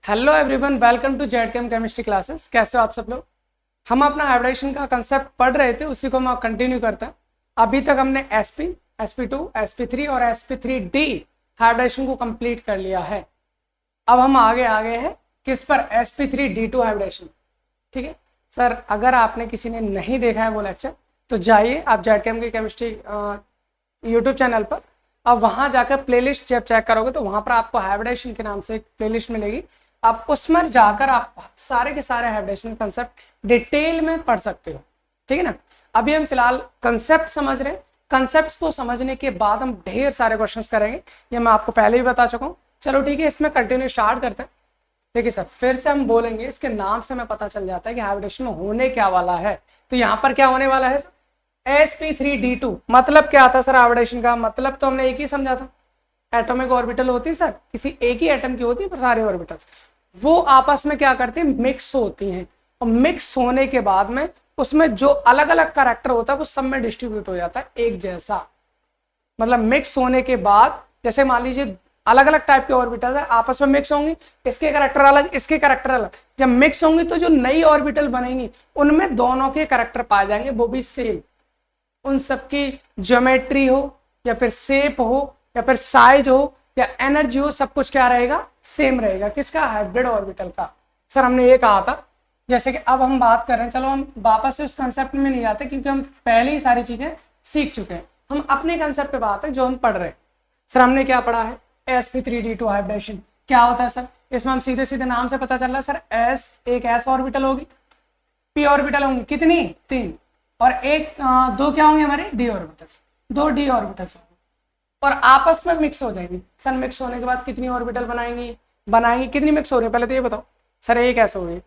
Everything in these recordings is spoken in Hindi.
Hello everyone, welcome to Z chem chemistry classes. कैसे हो आप सब लोग। हम अपना हाइब्रिडेशन का कंसेप्ट पढ़ रहे थे, उसी को हम कंटिन्यू करते हैं। अभी तक हमने sp, sp2, sp3 और sp3d हाइब्रिडेशन को कंप्लीट कर लिया है। अब हम आगे हैं किस पर, sp3d2 हाइब्रिडेशन। ठीक है सर, अगर आपने किसी ने नहीं देखा है वो लेक्चर तो जाइए आप जेड केम की केमिस्ट्री यूट्यूब चैनल पर। अब वहां जाकर प्लेलिस्ट जब चेक करोगे तो वहां पर आपको हाइब्रिडेशन के नाम से एक प्लेलिस्ट मिलेगी। आप उसमें जाकर आप सारे के सारे हाइब्रिडेशन कंसेप्ट डिटेल में पढ़ सकते हो। ठीक है ना। अभी हम फिलहाल कंसेप्ट समझ रहे हैं। कंसेप्ट को समझने के बाद हम ढेर सारे क्वेश्चंस करेंगे, ये मैं आपको पहले ही बता चुका हूँ। चलो ठीक है, इसमें कंटिन्यू स्टार्ट करते हैं। देखिए सर, फिर से हम बोलेंगे, इसके नाम से हमें पता चल जाता है कि हाइब्रिडेशन में होने क्या वाला है। तो यहाँ पर क्या होने वाला है सर, sp3d2। मतलब क्या आता है सर हाइब्रिडेशन का? मतलब तो हमने एक ही समझा था, एटॉमिक ऑर्बिटल होती है सर, किसी एक ही एटम की होती है पर सारे ऑर्बिटल्स वो आपस में क्या करती है, मिक्स होती हैं। और मिक्स होने के बाद में उसमें जो अलग अलग कैरेक्टर होता है वो सब में डिस्ट्रीब्यूट हो जाता है एक जैसा। मतलब मिक्स होने के बाद जैसे मान लीजिए अलग अलग टाइप के ऑर्बिटल है, आपस में मिक्स होंगी, इसके कैरेक्टर अलग, इसके कैरेक्टर अलग। जब मिक्स होंगी तो जो नई ऑर्बिटल बनेंगी उनमें दोनों के कैरेक्टर पाए जाएंगे, वो भी सेम। उन सबकी ज्योमेट्री हो या फिर शेप हो या फिर साइज हो या एनर्जी हो, सब कुछ क्या रहेगा, सेम रहेगा। किसका? हाइब्रिड ऑर्बिटल का। सर हमने ये कहा था। जैसे कि अब हम बात कर रहे हैं, चलो हम वापस से उस कंसेप्ट में नहीं आते क्योंकि हम पहले ही सारी चीजें सीख चुके हैं। हम अपने कंसेप्ट पे बात है जो हम पढ़ रहे हैं। सर हमने क्या पढ़ा है, sp3d2 हाइब्रिडेशन क्या होता है सर। इसमें हम सीधे सीधे नाम से पता चल रहा है सर, s एक s ऑर्बिटल होगी, p ऑर्बिटल होंगी कितनी, 3, और एक दो क्या होंगे हमारे, d ऑर्बिटल्स, 2 d ऑर्बिटल्स और आपस में मिक्स हो जाएंगी। सर मिक्स होने के बाद कितनी ऑर्बिटल बनाएंगी कितनी मिक्स हो रही है, पहले तो ये बताओ। सर एक ऐसे हो गई,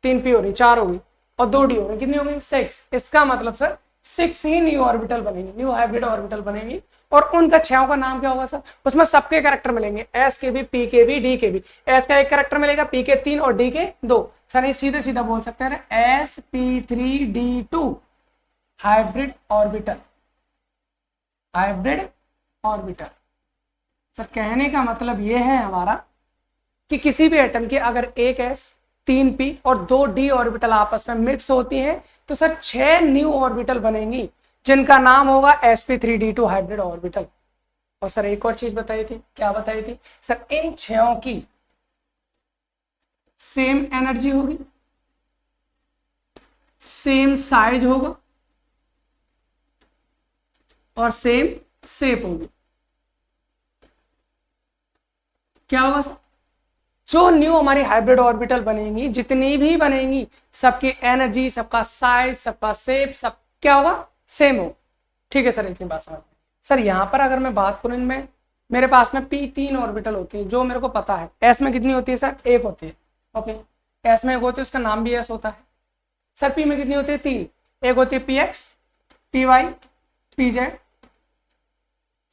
3 p हो रही, 4 हो गई और 2 d हो गई, कितनी हो गई, 6। इसका मतलब सर 6 ही न्यू ऑर्बिटल बनेंगी, न्यू हाइब्रिड ऑर्बिटल बनेंगी। और उनका छहों का नाम क्या होगा सर, उसमें सबके कैरेक्टर मिलेंगे, एस के भी, पी के भी, डी के भी। एस का एक कैरेक्टर मिलेगा, पी के 3 और डी के 2। सर ये सीधे सीधा बोल सकते हैं sp3d2 hybrid orbital. Hybrid orbital sir कहने का मतलब ये है हमारा कि किसी भी एटम की अगर एक s, 3 p और 2 d ऑर्बिटल आपस में मिक्स होती हैं तो सर 6 न्यू ऑर्बिटल बनेंगी जिनका नाम होगा sp3d2 हाइब्रिड ऑर्बिटल। और सर एक और चीज बताई थी, क्या बताई थी सर, इन छहों की सेम एनर्जी होगी, सेम साइज होगा और सेम शेप होगी। क्या होगा सर, जो न्यू हमारी हाइब्रिड ऑर्बिटल बनेंगी, जितनी भी बनेंगी, सबकी एनर्जी, सबका साइज, सबका शेप, सब क्या होगा, सेम हो। ठीक है सर, इतनी बात समझ में। सर यहां पर अगर मैं बात करूं, इनमें मेरे पास में p 3 ऑर्बिटल होती है जो मेरे को पता है। s में कितनी होती है सर, एक होती है। ओके, s में एक होती है, उसका नाम भी s होता है। सर p में कितनी होती है, 3। एक होती है px, py, pz,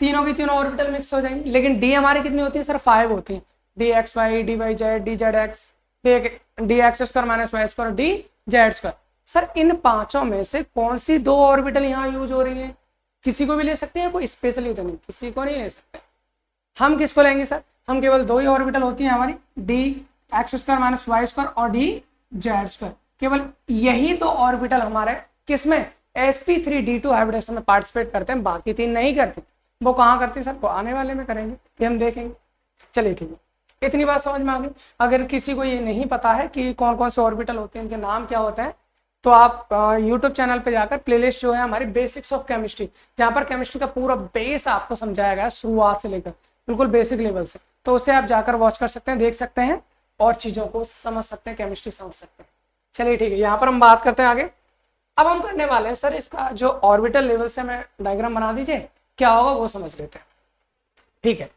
तीनों की तीनों ऑर्बिटल मिक्स हो जाएंगी। लेकिन डी हमारी कितनी होती है सर, 5 होती है। D X Y, D Y Z, D Z X, D X square minus Y square, D Z square. Sir इन पांचों में से कौन सी 2 ऑर्बिटल यहाँ यूज हो रही है? किसी को भी ले सकते हैं, कोई स्पेशली तो नहीं, किसी को नहीं ले सकते। हम किसको लेंगे सर, हम केवल 2 ही ऑर्बिटल होती है हमारी, D X square minus Y square और डी जेड स्क्वायर। केवल यही 2 ऑर्बिटल हमारे किसमें, sp3d2 हाइब्रिडेशन में पार्टिसिपेट करते हैं, बाकी 3 नहीं करते। वो कहाँ करते हैं सर, वो आने वाले में करेंगे, ये हम देखेंगे। चलिए ठीक है, इतनी बात समझ में आ गई। अगर किसी को ये नहीं पता है कि कौन कौन से ऑर्बिटल होते हैं, इनके नाम क्या होते हैं, तो आप यूट्यूब चैनल पे जाकर प्लेलिस्ट जो है हमारी बेसिक्स ऑफ केमिस्ट्री, जहाँ पर केमिस्ट्री का पूरा बेस आपको समझाया गया है शुरुआत से लेकर बिल्कुल बेसिक लेवल से, तो उसे आप जाकर वॉच कर सकते हैं, देख सकते हैं और चीज़ों को समझ सकते हैं, केमिस्ट्री समझ सकते हैं। चलिए ठीक है, यहाँ पर हम बात करते हैं आगे। अब हम करने वाले हैं सर, इसका जो ऑर्बिटल लेवल से हमें डायग्राम बना दीजिए, क्या होगा वो समझ लेते हैं। ठीक है,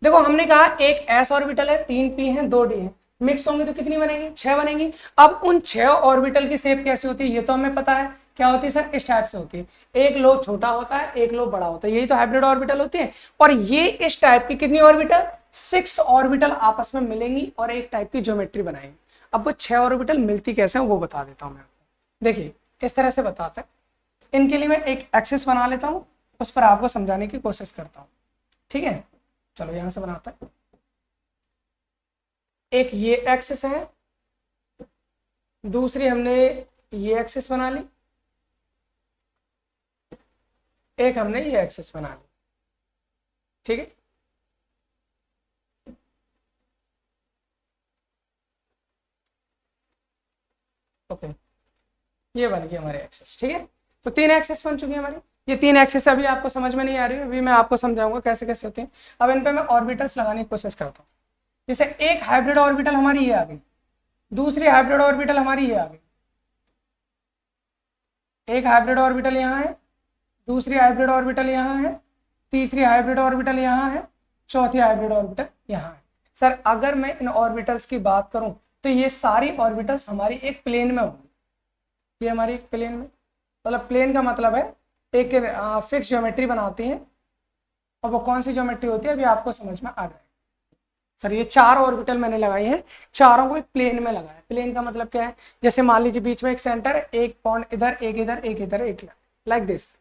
देखो हमने कहा एक s ऑर्बिटल है, 3 p है, 2 d है, मिक्स होंगे तो कितनी बनेंगी, 6 बनेंगी। अब उन 6 ऑर्बिटल की शेप कैसी होती है ये तो हमें पता है, क्या होती है सर, इस टाइप से होती है। एक लोब छोटा होता है, एक लोब बड़ा होता है, यही तो हाइब्रिड ऑर्बिटल होती है। और ये इस टाइप की कितनी ऑर्बिटल, 6 ऑर्बिटल आपस में मिलेंगी और एक टाइप की ज्योमेट्री बनाएंगी। अब वो 6 ऑर्बिटल मिलती कैसे है वो बता देता हूं मैं आपको। देखिए इस तरह से बताता है। इनके लिए मैं एक एक्सिस बना लेता हूं, उस पर आपको समझाने की कोशिश करता हूं। ठीक है, चलो यहां से बनाता है। एक ये एक्सिस है, दूसरी हमने ये एक्सिस बना ली, एक हमने ये एक्सिस बना ली। ठीक है, ओके, ये बन गई हमारी एक्सिस। ठीक है, तो 3 एक्सिस बन चुकी है हमारी। ये 3 एक्सिस अभी आपको समझ में नहीं आ रही है, अभी मैं आपको समझाऊंगा कैसे कैसे होते हैं। अब इन पे मैं ऑर्बिटल्स लगाने की कोशिश करता हूँ। जैसे एक हाइब्रिड ऑर्बिटल हमारी ये आ गई, दूसरी हाइब्रिड ऑर्बिटल हमारी ये आ गई, एक हाइब्रिड ऑर्बिटल यहाँ है, दूसरी हाइब्रिड ऑर्बिटल यहाँ है, तीसरी हाइब्रिड ऑर्बिटल यहाँ है, चौथी हाइब्रिड ऑर्बिटल यहाँ है। सर अगर मैं इन ऑर्बिटल्स की बात करूं तो ये सारी ऑर्बिटल्स हमारी एक प्लेन में होंगी। ये हमारी एक प्लेन में, मतलब प्लेन का मतलब है एक फिक्स ज्योमेट्री बनाती है। और वो कौन सी ज्योमेट्री होती है अभी आपको समझ में आ रहा है। सर ये 4 ऑर्बिटल मैंने लगाई है, चारों को एक प्लेन में लगाया। प्लेन का मतलब क्या है, जैसे मान लीजिए बीच में एक सेंटर है, एक पॉइंट इधर, एक इधर, एक इधर, एक लाइक दिस।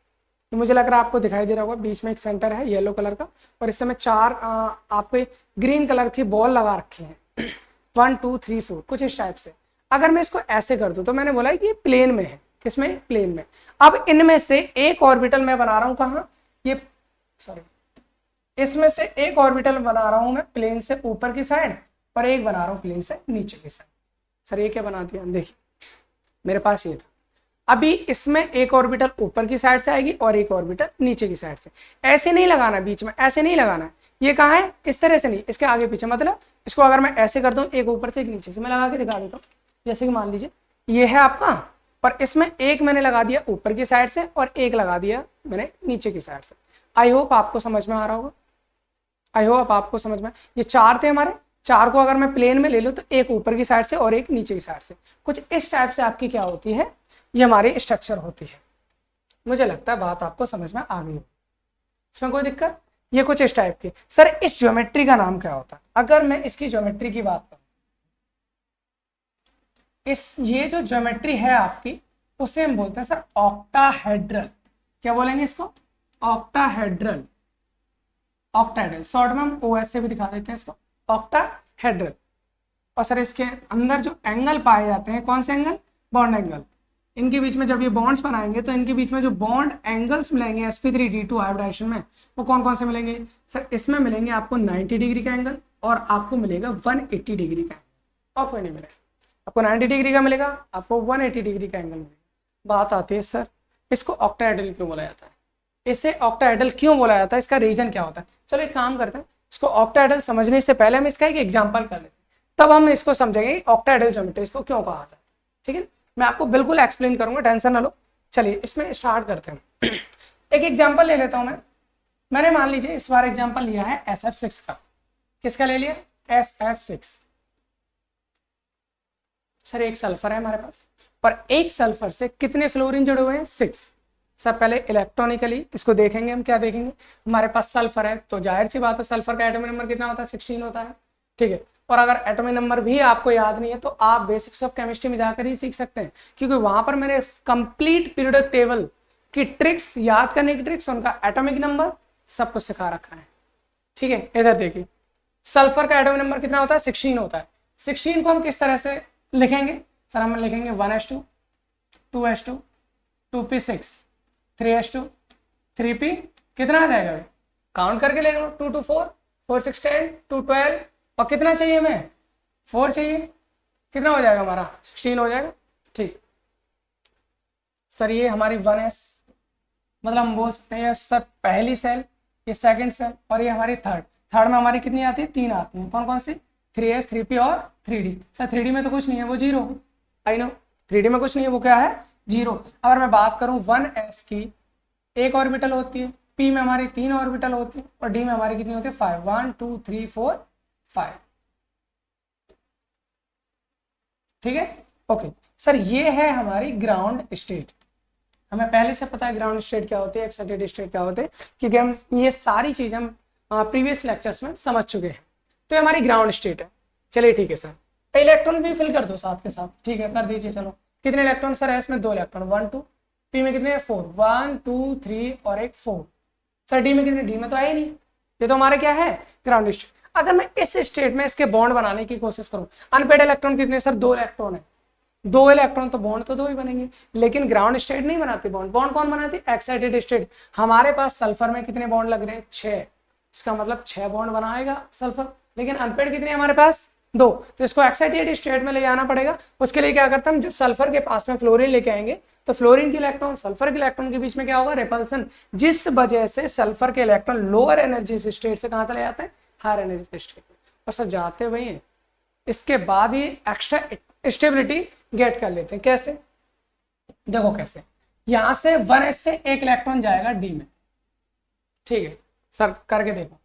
मुझे लग रहा है आपको दिखाई दे रहा होगा, बीच में एक सेंटर है येलो कलर का, और इससे मैं 4 आपको ग्रीन कलर की बॉल लगा रखी है 1 2 3 4 कुछ इस टाइप से। अगर मैं इसको ऐसे कर दूं तो मैंने बोला कि ये प्लेन में है। किसमें? प्लेन में। अब इनमें से एक ऑर्बिटल मैं बना रहा हूं कहाँ, ये सॉरी, इसमें से एक ऑर्बिटल बना रहा हूं मैं प्लेन से ऊपर की साइड, और एक बना रहा हूं प्लेन से नीचे की साइड। सर ये क्या बना दिया, देखिए मेरे पास ये था। अभी इसमें एक ऑर्बिटल ऊपर की साइड से आएगी और एक ऑर्बिटल नीचे की साइड से। ऐसे नहीं लगाना बीच में, ऐसे नहीं लगाना है। ये कहाँ है, इस तरह से नहीं, इसके आगे पीछे। मतलब इसको अगर मैं ऐसे कर दूं, एक ऊपर से एक नीचे से, मैं लगा के दिखा देता हूँ। जैसे कि मान लीजिए ये है आपका, और इसमें एक मैंने लगा दिया ऊपर की साइड से और एक लगा दिया मैंने नीचे की साइड से। आई होप आपको समझ में आ रहा होगा, आई होप आपको समझ में। ये 4 थे हमारे, 4 को अगर मैं प्लेन में ले लूँ तो एक ऊपर की साइड से और एक नीचे की साइड से। कुछ इस टाइप से आपकी क्या होती है, ये हमारी स्ट्रक्चर होती है। मुझे लगता है बात आपको समझ में आ गई हो, इसमें कोई दिक्कत। ये कुछ इस टाइप की। सर इस ज्योमेट्री का नाम क्या होता है? अगर मैं इसकी ज्योमेट्री की बात करूं, ये जो ज्योमेट्री है आपकी, उसे हम बोलते हैं सर ऑक्टाहेड्रल। क्या बोलेंगे इसको? ऑक्टाहेड्रल। ऑक्टाहेड्रल शॉर्ट में हम OS से भी दिखा देते हैं इसको, ऑक्टाहेड्रल। और सर इसके अंदर जो एंगल पाए जाते हैं, कौन से एंगल? Bond angle. इनके बीच में जब ये बॉन्ड्स बनाएंगे तो इनके बीच में जो बॉन्ड एंगल्स मिलेंगे sp3d2 हाइब्रिडाइजेशन में, वो कौन कौन से मिलेंगे? सर इसमें मिलेंगे आपको 90 डिग्री का एंगल, और आपको मिलेगा 180 डिग्री का एंगल, और कोई नहीं मिलेगा। आपको 90 डिग्री का मिलेगा, आपको 180 डिग्री का एंगल मिलेगा। बात आती है सर इसको ऑक्टाहेड्रल क्यों बोला जाता है? इसे ऑक्टाहेड्रल क्यों बोला जाता है, इसका रीजन क्या होता है? चलो एक काम करते हैं, इसको ऑक्टाहेड्रल समझने से पहले हम इसका एक एग्जाम्पल कर लेते हैं, तब हम इसको समझेंगे ऑक्टाहेड्रल ज्योमेट्री इसको क्यों कहा जाता है। ठीक है, मैं आपको बिल्कुल एक्सप्लेन करूंगा, टेंशन ना लो। चलिए इसमें स्टार्ट करते हैं। एक एग्जांपल ले लेता हूं मैंने मान लीजिए इस बार एग्जांपल लिया है SF6 का। किसका ले लिया? SF6। सर एक सल्फर है हमारे पास, और एक सल्फर से कितने फ्लोरीन जुड़े हुए हैं? 6। सर पहले इलेक्ट्रॉनिकली इसको देखेंगे, हम क्या देखेंगे, हमारे पास सल्फर है तो जाहिर सी बात है सल्फर का एटॉमिक नंबर कितना होता है? 16 होता है। ठीक है, और अगर एटॉमिक नंबर भी आपको याद नहीं है तो आप बेसिक्स ऑफ केमिस्ट्री में जाकर ही सीख सकते हैं, क्योंकि वहां पर मैंने कंप्लीट पीरियोडिक टेबल की ट्रिक्स, याद करने की ट्रिक्स, उनका एटॉमिक नंबर सब कुछ सिखा रखा है। ठीक है, इधर देखिए सल्फर का एटॉमिक नंबर कितना होता है? 16 होता है। 16 को हम किस तरह से लिखेंगे? सर हम लिखेंगे 1s2 2s2 2p6 3s2 3p, कितना आ जाएगा? काउंट करके ले लो, 2 2 4 4 6 10 2 12, और कितना चाहिए हमें? 4 चाहिए। कितना हो जाएगा हमारा? 16 हो जाएगा। ठीक सर, ये हमारी 1s, मतलब हम बोल सकते हैं सर पहली सेल, ये सेकंड सेल, और ये हमारी थर्ड में हमारी कितनी आती है? 3 आती है। कौन कौन सी? 3s 3p और 3d। सर 3d में तो कुछ नहीं है, वो 0। आई नो 3d में कुछ नहीं है, वो क्या है? 0। अगर मैं बात करूं 1s की, एक ऑर्बिटल होती है, p में हमारी 3 ऑर्बिटल होती है, और d में हमारी कितनी होती है? 5। 1 2 3 4 5। ठीक है, ओके। सर ये है हमारी ग्राउंड स्टेट। हमें पहले से पता है ग्राउंड स्टेट क्या होती है, एक्साइटेड स्टेट क्या होते हैं, क्योंकि हम ये सारी चीजें हम प्रीवियस लेक्चर्स में समझ चुके हैं। तो ये हमारी ग्राउंड स्टेट है। चलिए ठीक है सर, इलेक्ट्रॉन भी फिल कर दो साथ के साथ। ठीक है, कर दीजिए। चलो कितने इलेक्ट्रॉन सर है इसमें? 2 इलेक्ट्रॉन, 1 2। p में कितने? 4। 1 2 3 और एक 4। सर d में कितने? d में तो आए नहीं, ये तो हमारा क्या है? Ground state. अगर मैं इस स्टेट में इसके बॉन्ड बनाने की कोशिश करूं, अनपेड इलेक्ट्रॉन कितने सर, 2 इलेक्ट्रॉन है, 2 इलेक्ट्रॉन, तो बॉन्ड तो 2 ही बनेंगे। लेकिन ग्राउंड स्टेट नहीं बनाती बॉन्ड, बॉन्ड कौन बनाती, एक्साइटेड स्टेट। हमारे पास सल्फर में कितने बॉन्ड लग रहे हैं, 6, इसका मतलब 6 बॉन्ड बनाएगा सल्फर। लेकिन अनपेड कितने हमारे पास, 2, तो इसको एक्साइटेड स्टेट में ले जाना पड़ेगा। उसके लिए क्या करते हैं हम, जब सल्फर के पास में फ्लोरीन लेके आएंगे तो फ्लोरीन के इलेक्ट्रॉन सल्फर के इलेक्ट्रॉन के बीच में क्या होगा, रिपल्सन, जिस वजह से सल्फर के इलेक्ट्रॉन लोअर एनर्जी स्टेट से कहां चले जाते हैं, हायर एनर्जी स्टेट में, और सर जाते वही हैं। इसके बाद ये एक्स्ट्रा स्टेबिलिटी गेट कर लेते हैं। कैसे, देखो कैसे, यहां से 1s से एक इलेक्ट्रॉन जाएगा डी में, ठीक है सर, करके देखो,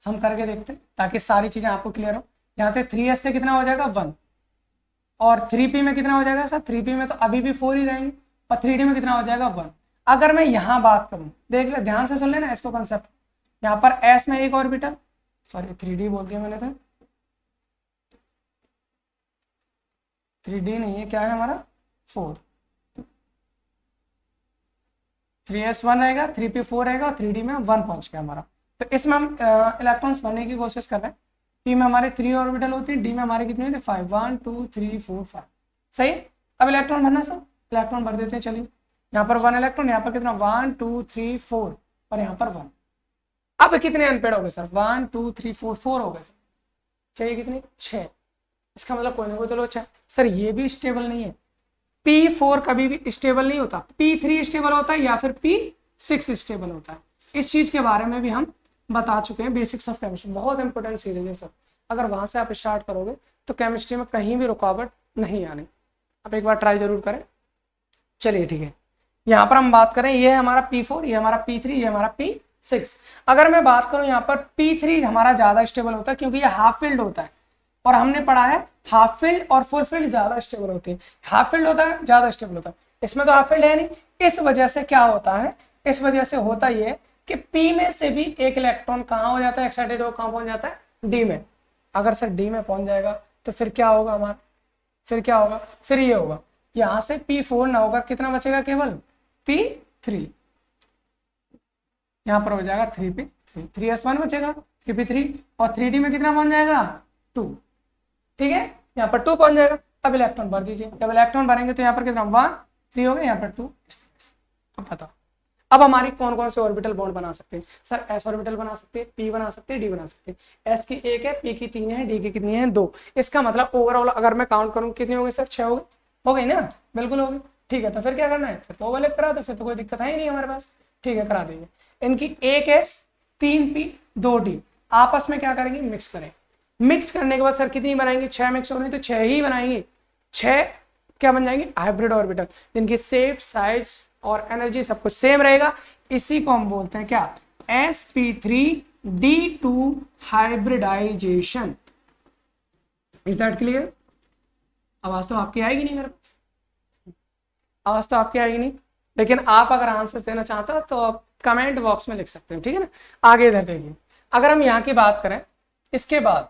हम करके देखते हैं ताकि सारी चीजें आपको क्लियर हो। यहाँ पे 3s से कितना हो जाएगा, 1, और 3p में कितना हो जाएगा सर, 3p में तो अभी भी 4 ही रहेंगे, और 3d में कितना हो जाएगा, 1। अगर मैं यहाँ बात करूं, देख ले ध्यान से सुन लेना इसको कंसेप्ट, यहाँ पर s में एक ऑर्बिटल, सॉरी 3d बोल दिया मैंने, तो 3d नहीं है, क्या है हमारा 4, 3s 1 रहेगा, 3p 4 रहेगा, 3d में 1 पहुंच गया हमारा। तो इसमें हम इलेक्ट्रॉन्स बनने की कोशिश कर रहे हैं। p में हमारे 3 ऑर्बिटल होती है, d में हमारे कितने होते हैं, 5, 1 2 3 4 5, सही है। अब इलेक्ट्रॉन भरना सर, इलेक्ट्रॉन भर देते हैं, चलिए यहाँ पर 1 इलेक्ट्रॉन, यहाँ पर कितना 1 2 3 4, और यहाँ पर 1। अब कितने अनपेड हो गए सर, 1 2 3 4, 4 हो गए सर, चाहिए कितने, 6। इसका मतलब कोई ना कोई तो लो 6। सर ये भी स्टेबल नहीं है, P4 कभी भी स्टेबल नहीं होता, P3 स्टेबल होता है या फिर P6 स्टेबल होता है। इस चीज के बारे में भी हम बता चुके हैं, बेसिक्स ऑफ केमिस्ट्री, बहुत इंपॉर्टेंट सीरीज है सर। अगर वहां से आप स्टार्ट करोगे तो केमिस्ट्री में कहीं भी रुकावट नहीं आनी, आप एक बार ट्राई जरूर करें। चलिए ठीक है, यहाँ पर हम बात करें, ये है हमारा P4, ये हमारा P3, ये हमारा P6। अगर मैं बात करूं यहाँ पर P3 हमारा ज्यादा स्टेबल होता है क्योंकि ये हाफ फील्ड होता है, और हमने पढ़ा है हाफ फील्ड और फुल फील्ड ज्यादा स्टेबल होते हैं। हाफ फील्ड होता है ज्यादा स्टेबल होता है, इसमें तो हाफ फील्ड है नहीं। इस वजह से क्या होता है, इस वजह से होता ये कि P में से भी एक इलेक्ट्रॉन कहाँ हो जाता है, एक्साइटेड हो, कहाँ पहुंच जाता है, D में। अगर सर D में पहुंच जाएगा तो फिर क्या होगा हमारा, फिर क्या होगा, फिर ये होगा, यहां से P4 ना होकर कितना बचेगा, केवल P3, यहां पर हो जाएगा 3p3, 3s1 बचेगा, 3p3, और 3d में कितना पहुंच जाएगा, 2, ठीक है, यहाँ पर 2 पहुंच जाएगा। अब इलेक्ट्रॉन भर दीजिए, जब इलेक्ट्रॉन भरेंगे तो यहाँ पर कितना 1 3 हो गए, यहाँ पर 2, इस तरह से। अब बताओ, अब हमारी कौन कौन से ऑर्बिटल बॉन्ड बना सकते हैं सर, s ऑर्बिटल बना सकते हैं, p बना सकते हैं, d बना सकते हैं। s की 1 है, p की 3 है, d की कितनी है, 2। इसका मतलब ओवरऑल अगर मैं काउंट करूँ कितनी हो गई सर, 6 हो गई ना, बिल्कुल हो गई। ठीक है, तो फिर क्या करना है, फिर तो ओवरलैप करा दो, फिर तो कोई दिक्कत है ही नहीं हमारे पास। ठीक है, करा देंगे। इनकी 1 s 3 p 2 d आपस में क्या करेंगे, मिक्स करें। मिक्स करने के बाद सर कितनी बनाएंगे, 6 मिक्स हो रही तो 6 ही बनाएंगे। 6 क्या बन जाएंगे, हाइब्रिड ऑर्बिटल, जिनकी शेप, साइज और एनर्जी सब कुछ सेम रहेगा। इसी को हम बोलते हैं क्या, sp3d2 hybridisation. Is that clear? आवाज तो आपकी आएगी नहीं मेरे पास, आवाज तो आपकी आएगी नहीं, लेकिन आप अगर आंसर देना चाहते हो तो आप कमेंट बॉक्स में लिख सकते हैं, ठीक है ना। आगे इधर देखिए, अगर हम यहाँ की बात करें, इसके बाद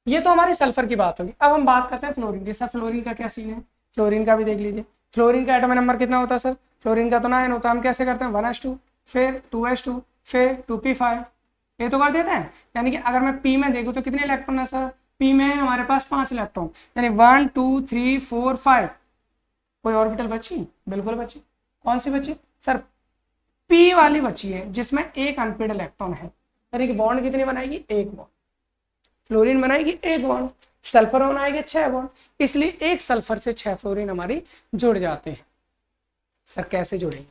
ये तो हमारी सल्फर की बात होगी। अब हम बात करते हैं फ्लोरीन की। सर फ्लोरीन का क्या सीन है, फ्लोरीन का भी देख लीजिए। फ्लोरीन का एटॉमिक नंबर कितना होता है सर, फ्लोरीन का तो 9 होता है। हम कैसे करते हैं, 1s2 फिर 2s2 फिर 2p5, ये तो कर देते हैं। यानी कि अगर मैं p में देखूँ तो कितने इलेक्ट्रॉन है सर, p में है हमारे पास 5 इलेक्ट्रॉन, यानी 1 2 3 4 5। कोई ऑर्बिटल बची, बिल्कुल बची। कौन सी बची सर, p वाली बची है जिसमें एक अनपेड इलेक्ट्रॉन है, यानी कि बॉन्ड कितनी बनाएगी, एक बॉन्ड। फ्लोरीन बनाएगी एक बॉन्ड, सल्फर बनाएगी 6 बॉन्ड, इसलिए एक सल्फर से 6 फ्लोरीन हमारी जुड़ जाते हैं। सर कैसे जुड़ेंगे,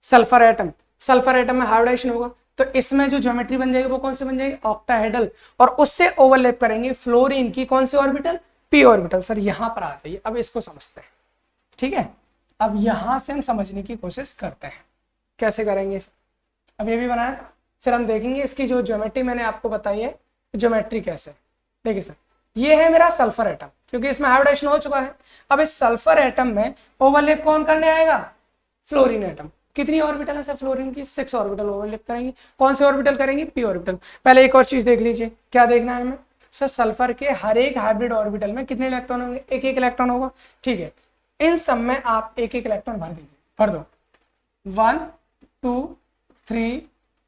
सल्फर एटम में हाइब्रिडाइजेशन होगा तो इसमें जो ज्योमेट्री बन जाएगी वो कौन सी बन जाएगी, ऑक्टाहेड्रल, और उससे ओवरलैप करेंगे फ्लोरीन की कौन सी ऑर्बिटल, p ऑर्बिटल। सर यहां पर आ जाइए, अब इसको समझते हैं, ठीक है। अब यहां से हम समझने की कोशिश करते हैं, कैसे करेंगे। अब ये भी बनाया था, फिर हम देखेंगे इसकी जो ज्योमेट्री मैंने आपको बताई है, ज्योमेट्री कैसे। देखिए सर, ये है मेरा सल्फर एटम, क्योंकि इसमें हाइब्रिडाइजेशन हो चुका है। अब इस सल्फर एटम में ओवरलैप कौन करने आएगा, फ्लोरीन एटम। कितनी ऑर्बिटल है सर फ्लोरीन की, 6 ऑर्बिटल ओवरलैप करेंगे। कौन से ऑर्बिटल करेंगे, p ऑर्बिटल। पहले एक और चीज देख लीजिए, क्या देखना है हमें सर, सल्फर के हर एक हाइब्रिड ऑर्बिटल में कितने इलेक्ट्रॉन होंगे, एक एक इलेक्ट्रॉन होगा, ठीक है। इन सब में आप एक एक इलेक्ट्रॉन भर दीजिए, भर दो। 1 2 3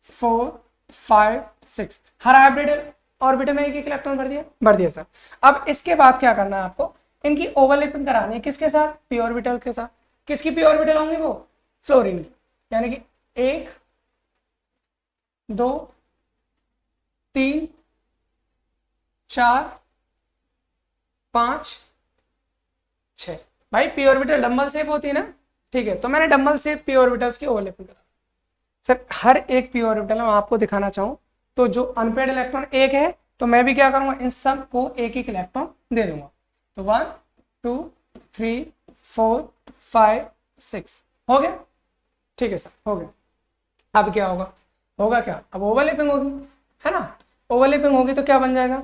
4 5 6, हर हाइब्रिड ऑर्बिटल में एक एक इलेक्ट्रॉन भर दिया सर। अब इसके बाद क्या करना है आपको, इनकी ओवरलैपिंग करानी है, किसके साथ, पी ऑर्बिटल के साथ। किसकी पी ऑर्बिटल होंगी, वो फ्लोरीन की, यानी कि 1 2 3 4 5 6। भाई पी ऑर्बिटल डंबल शेप होती है ना, ठीक है, तो मैंने डंबल शेप पी ऑर्बिटल्स की ओवरलैपिंग करा। सर हर एक पी ऑर्बिटल में आपको दिखाना चाहूँ तो जो अनपेड इलेक्ट्रॉन एक है, तो मैं भी क्या करूंगा, इन सब को एक एक इलेक्ट्रॉन दे दूंगा। तो 1 2 3 4 5 6 हो गया, ठीक है सर, हो गया। अब क्या होगा, क्या, अब ओवरलैपिंग होगी, है ना। ओवरलैपिंग होगी तो क्या बन जाएगा,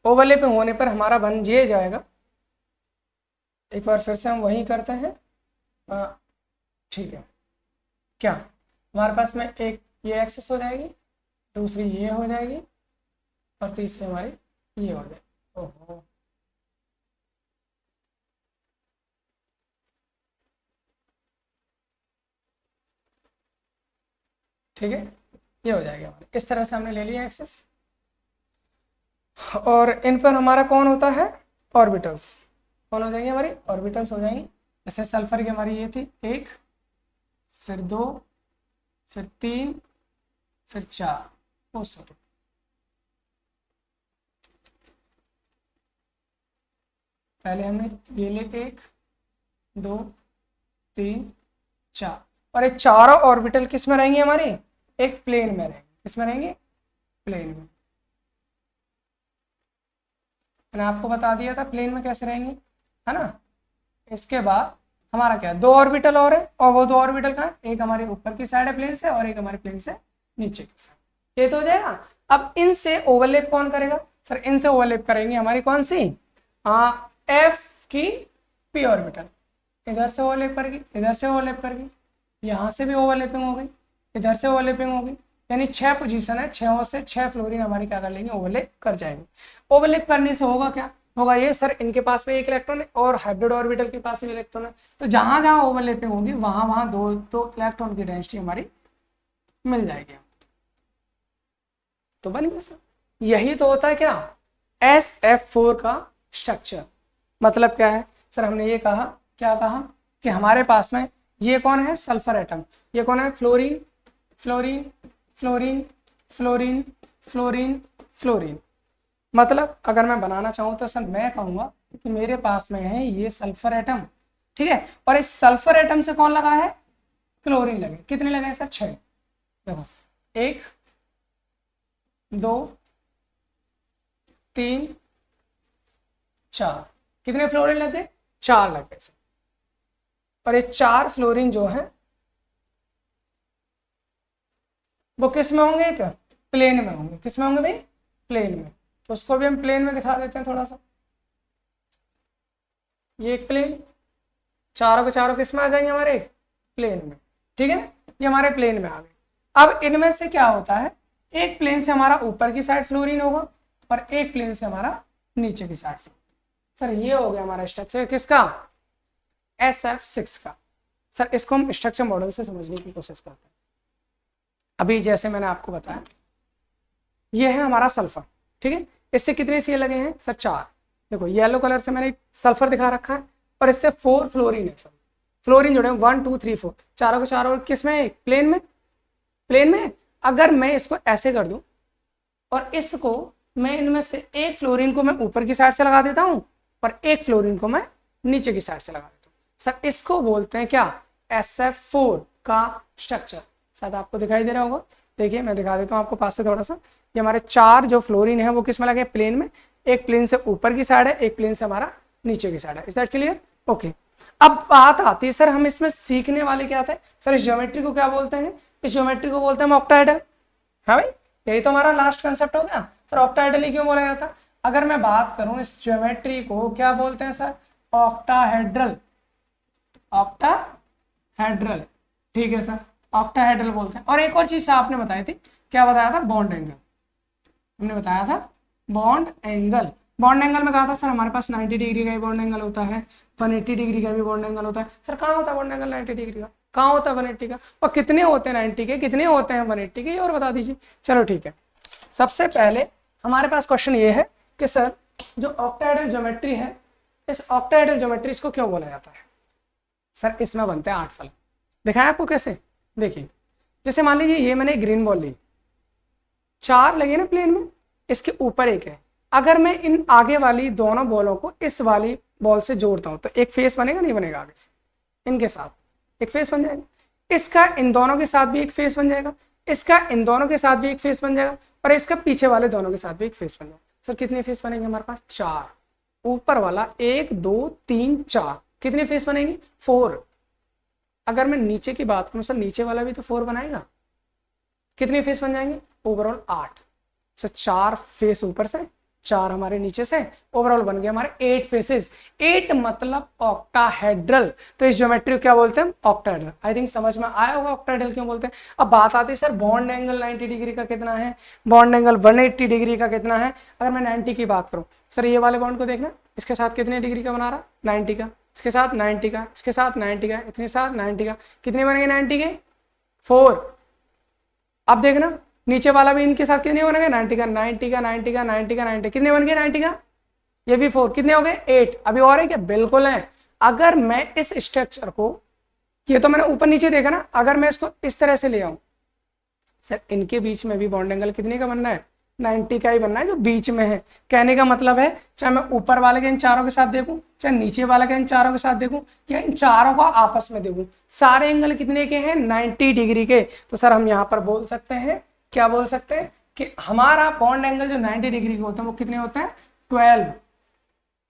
ओवरलैपिंग होने पर हमारा बन ये जाएगा, एक बार फिर से हम वही करते हैं, ठीक है, क्या हमारे पास में एक ये एक्सेस हो जाएगी, दूसरी ये हो जाएगी, और तीसरी हमारी ये हो जाएगी। ओहो, ठीक है, ये हो जाएगा हमारे, इस तरह से हमने ले लिया एक्सेस। और इन पर हमारा कौन होता है, ऑर्बिटल्स, कौन हो जाएंगे, हमारी ऑर्बिटल्स हो जाएंगी। जैसे सल्फर की हमारी ये थी 1, फिर 2, फिर 3, फिर 4, ओ सॉरी, पहले हमने ये ले 1 2 3 4, और ये चारों ऑर्बिटल किस में रहेंगे हमारे, एक प्लेन में रहेंगे, किस में रहेंगे, प्लेन में। मैंने आपको बता दिया था प्लेन में कैसे रहेंगे, है ना। इसके बाद हमारा क्या, 2 ऑर्बिटल और है, और वो 2 ऑर्बिटल का, एक हमारे ऊपर की साइड है प्लेन से, और एक हमारे प्लेन से नीचे की साइड, ये तो हो जाएगा। अब इनसे ओवरलैप कौन करेगा, सर इनसे ओवरलैप करेंगे हमारी कौन सी, एफ की पी ऑर्बिटल, इधर से ओवरलैप करेगी, इधर से ओवरलैप करेगी, यहाँ से भी ओवरलैपिंग हो गई, इधर से ओवरलैपिंग हो गई, यानी 6 पोजीशन है, 6 से 6 फ्लोरीन हमारी क्या कर लेंगे, ओवरलैप कर जाएंगे। ओवरलैप करने से होगा क्या, होगा ये, सर इनके पास में एक इलेक्ट्रॉन है और हाइब्रिड ऑर्बिटल के पास में इलेक्ट्रॉन है, तो जहां जहां ओवरलैपिंग होगी वहां वहां दो इलेक्ट्रॉन की डेंसिटी हमारी मिल जाएगी। तो बन गया सर, यही तो होता है क्या, SF4 का स्ट्रक्चर। मतलब क्या है सर, हमने ये कहा, क्या कहा कि हमारे पास में ये कौन है, सल्फर एटम, ये कौन है, fluorine fluorine fluorine fluorine fluorine fluorine. मतलब अगर मैं बनाना चाहूँ तो सर मैं कहूँगा कि मेरे पास में है ये सल्फर एटम, ठीक है, और इस सल्फर एटम से कौन लगा है, क्लोरीन लगे, कितने लगे हैं सर, 6। देखो 1 2 3 4, कितने फ्लोरीन लग गए, 4 लग गए सर। और ये 4 फ्लोरीन जो है वो किस में होंगे, एक प्लेन में होंगे, किस में होंगे भाई, प्लेन में। तो उसको भी हम प्लेन में दिखा देते हैं थोड़ा सा, ये एक प्लेन, चारों के चारों किस में आ जाएंगे हमारे, एक प्लेन में, ठीक है ना, ये हमारे प्लेन में आ गए। अब इनमें से क्या होता है, एक प्लेन से हमारा ऊपर की साइड फ्लोरीन होगा और एक प्लेन से हमारा नीचे की साइड। सर ये हो गया हमारा स्ट्रक्चर किसका, SF6 का। सर इसको हम स्ट्रक्चर मॉडल से समझने की कोशिश करते हैं। अभी जैसे मैंने आपको बताया, ये है हमारा सल्फर, ठीक है, इससे कितने सी लगे हैं सर, 4। देखो येलो कलर से मैंने सल्फर दिखा रखा है, और इससे 4 फ्लोरीन है सर, फ्लोरीन जोड़े 1 2 3 4, चारों के चारों किस में, प्लेन में, प्लेन में। अगर मैं इसको ऐसे कर दूं और इसको मैं इनमें से एक फ्लोरीन को मैं ऊपर की साइड से लगा देता हूं और एक फ्लोरीन को मैं नीचे की साइड से लगा देता हूं, सर इसको बोलते हैं क्या, SF4 का स्ट्रक्चर। शायद आपको दिखाई दे रहा होगा, देखिए मैं दिखा देता हूँ आपको पास से थोड़ा सा। ये हमारे 4 जो फ्लोरीन है वो किस में लगे, प्लेन में, एक प्लेन से ऊपर की साइड है, एक प्लेन से हमारा नीचे की साइड है। Is that clear, okay. अब बात आती है सर, हम इसमें सीखने वाले क्या थे सर, इस ज्योमेट्री को क्या बोलते हैं, इस ज्योमेट्री को बोलते हैं हम ऑक्टाहेड्रल। हाँ भाई, यही तो हमारा लास्ट कंसेप्ट हो गया सर, ऑक्टाहेड्रल ही क्यों बोला जाता। अगर मैं बात करूं इस ज्योमेट्री को क्या बोलते हैं सर, ऑक्टाहेड्रल, ऑक्टाहेड्रल, ठीक है सर, ऑक्टाहेड्रल बोलते हैं। और एक और चीज आपने बताई थी, क्या बताया था, बॉन्ड एंगल, हमने बताया था बॉन्ड एंगल। बॉन्ड एंगल में कहा था सर हमारे पास 90 डिग्री का भी बॉन्ड एंगल होता है, 180 डिग्री का भी बॉन्ड एंगल होता है। सर कहाँ होता है बॉन्ड एंगल 90 डिग्री का, कहाँ होता है 180 का, और कितने होते हैं 90 के, कितने होते हैं 180 के, और बता दीजिए। चलो ठीक है, सबसे पहले हमारे पास क्वेश्चन ये है कि सर जो ऑक्टाहेड्रल ज्योमेट्री है, इस ऑक्टाहेड्रल ज्योमेट्री इसको क्यों बोला जाता है? सर इसमें बनते हैं 8 फलन। दिखाएं आपको कैसे? देखिए, जैसे मान लीजिए ये मैंने ग्रीन बॉल ली, 4 लगे ना प्लेन में, इसके ऊपर एक है। अगर मैं इन आगे वाली दोनों बॉलों को इस वाली बॉल से जोड़ता हूं तो एक फेस बनेगा नहीं बनेगा? आगे से इनके साथ एक फेस बन जाएगा, इसका इन दोनों के साथ भी एक फेस बन जाएगा, इसका इन दोनों के साथ भी एक फेस बन जाएगा, और इसका पीछे वाले दोनों के साथ भी एक फेस बन जाएगा। सर कितने फेस बनेंगे हमारे पास? 4। ऊपर वाला 1 2 3 4, कितने फेस बनेंगे? 4। अगर मैं नीचे की बात करूं सर, नीचे वाला भी तो 4 बनाएगा, कितने फेस बन जाएंगे? ओवरऑल 8। सर 4 फेस ऊपर से, 4 हमारे नीचे से, ओवरऑल बन गया हमारे 8 फेसेस। 8 मतलब ऑक्टाहेड्रल। तो इस ज्योमेट्री को क्या बोलते हैं? ऑक्टाहेड्रल। आई थिंक समझ में आया होगा ऑक्टाहेड्रल क्यों बोलते हैं। अब बात आती है सर बॉन्ड एंगल 90 डिग्री का कितना है, बॉन्ड एंगल 180 डिग्री का कितना है। अगर मैं 90 की बात करूं, सर ये वाले बॉन्ड को देखना, इसके साथ कितने डिग्री का बना रहा? 90 का। इसके साथ 90 का, इसके साथ 90 का, इतने साथ 90 का, कितने बनेंगे 90 के? 4। अब देखना नीचे वाला भी इनके साथ कितने बनेंगे? 90 का, 90 का, 90 का, 90 का, 90, कितने बन गए 90 का? ये भी 4, कितने हो गए? 8। अभी और है क्या? बिल्कुल है। अगर मैं इस स्ट्रक्चर को, ये तो मैंने ऊपर नीचे देखा ना, अगर मैं इसको इस तरह से ले आऊं, सर इनके बीच में भी बॉन्ड एंगल कितने का बनना है? 90 का ही बनना है, जो बीच में है। कहने का मतलब है चाहे मैं ऊपर वाले के इन चारों के साथ देखूं, चाहे नीचे वाले के इन चारों के साथ देखूं, या इन चारों को आपस में देखूं, सारे एंगल कितने के हैं? 90 डिग्री के। तो सर हम यहाँ पर बोल सकते हैं, क्या बोल सकते हैं कि हमारा बॉन्ड एंगल जो 90 डिग्री के होते हैं वो कितने होते हैं? 12।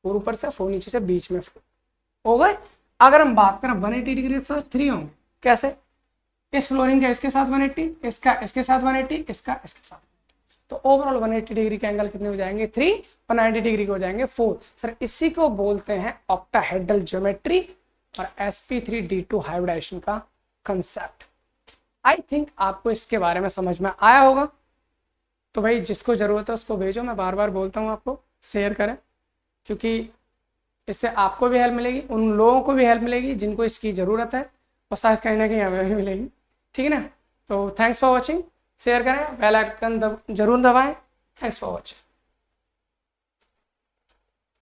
4 ऊपर से, 4 नीचे से, बीच में 4 हो गए। अगर हम बात करें 180 डिग्री तो 3 होंगे। कैसे? इस फ्लोरिंग का इसके साथ 180, इसका इसके साथ 180, इसका इसके साथ 180। तो ओवरऑल 180 डिग्री के एंगल कितने हो जाएंगे? 3, और 90 डिग्री के हो जाएंगे 4। सर इसी को बोलते हैं ऑक्टाहेड्रल ज्योमेट्री और sp3d2 हाइब्रिडाइजेशन का कंसेप्ट। आई थिंक आपको इसके बारे में समझ में आया होगा। तो भाई जिसको ज़रूरत है उसको भेजो। मैं बार बार बोलता हूँ आपको शेयर करें, क्योंकि इससे आपको भी हेल्प मिलेगी, उन लोगों को भी हेल्प मिलेगी जिनको इसकी ज़रूरत है, और शायद कहीं ना कहीं हमें भी मिलेगी। ठीक है ना? तो थैंक्स फॉर वॉचिंग। शेयर करें, बेल आइकन जरूर दबाएं। Thanks for watching.